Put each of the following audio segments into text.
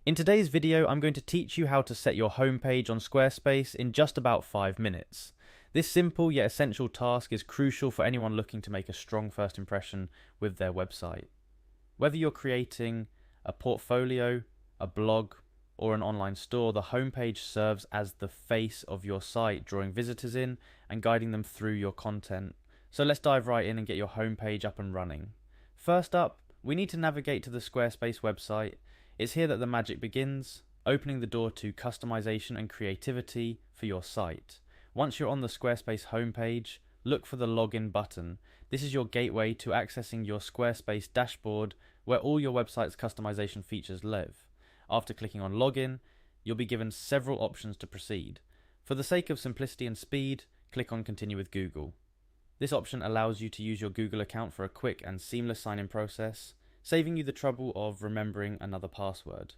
In today's video, I'm going to teach you how to set your homepage on Squarespace in just about 5 minutes. This simple yet essential task is crucial for anyone looking to make a strong first impression with their website. Whether you're creating a portfolio, a blog, or an online store, the homepage serves as the face of your site, drawing visitors in and guiding them through your content. So let's dive right in and get your homepage up and running. First up, we need to navigate to the Squarespace website. It's here that the magic begins, opening the door to customization and creativity for your site. Once you're on the Squarespace homepage, look for the login button. This is your gateway to accessing your Squarespace dashboard where all your website's customization features live. After clicking on login, you'll be given several options to proceed. For the sake of simplicity and speed, click on continue with Google. This option allows you to use your Google account for a quick and seamless sign-in process, saving you the trouble of remembering another password.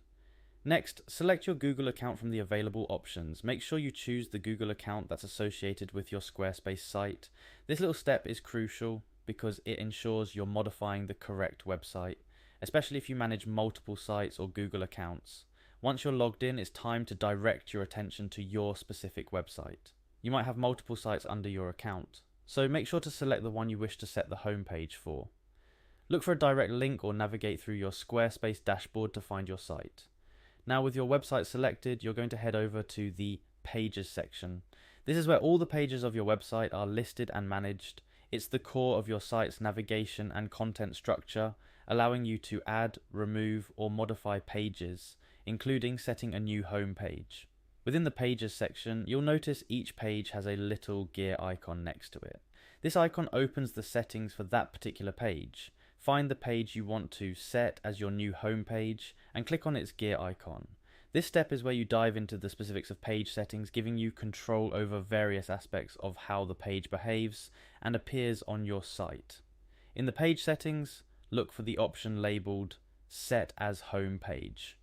Next, select your Google account from the available options. Make sure you choose the Google account that's associated with your Squarespace site. This little step is crucial because it ensures you're modifying the correct website, especially if you manage multiple sites or Google accounts. Once you're logged in, it's time to direct your attention to your specific website. You might have multiple sites under your account, so make sure to select the one you wish to set the homepage for. Look for a direct link or navigate through your Squarespace dashboard to find your site. Now with your website selected, you're going to head over to the Pages section. This is where all the pages of your website are listed and managed. It's the core of your site's navigation and content structure, allowing you to add, remove, or modify pages, including setting a new home page. Within the Pages section, you'll notice each page has a little gear icon next to it. This icon opens the settings for that particular page. Find the page you want to set as your new home page and click on its gear icon. This step is where you dive into the specifics of page settings, giving you control over various aspects of how the page behaves and appears on your site. In the page settings, look for the option labeled Set as Home Page.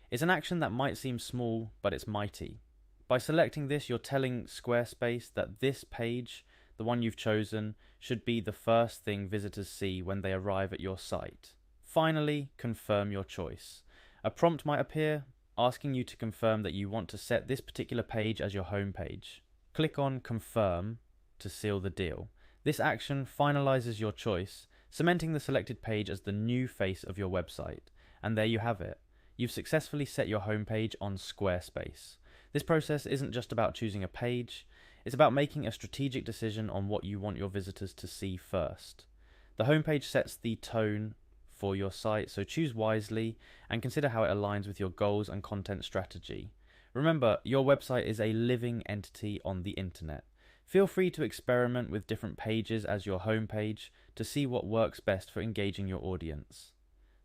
It's an action that might seem small, but it's mighty. By selecting this, you're telling Squarespace that this page, the one you've chosen, should be the first thing visitors see when they arrive at your site. Finally, confirm your choice. A prompt might appear asking you to confirm that you want to set this particular page as your home page. Click on Confirm to seal the deal. This action finalizes your choice, cementing the selected page as the new face of your website. And there you have it. You've successfully set your homepage on Squarespace. This process isn't just about choosing a page, it's about making a strategic decision on what you want your visitors to see first. The homepage sets the tone for your site, so choose wisely and consider how it aligns with your goals and content strategy. Remember, your website is a living entity on the internet. Feel free to experiment with different pages as your homepage to see what works best for engaging your audience.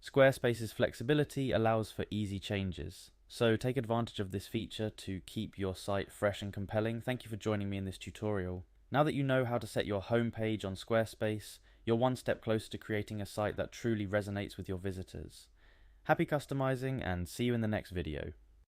Squarespace's flexibility allows for easy changes, so take advantage of this feature to keep your site fresh and compelling. Thank you for joining me in this tutorial. Now that you know how to set your homepage on Squarespace, you're one step closer to creating a site that truly resonates with your visitors. Happy customizing and see you in the next video.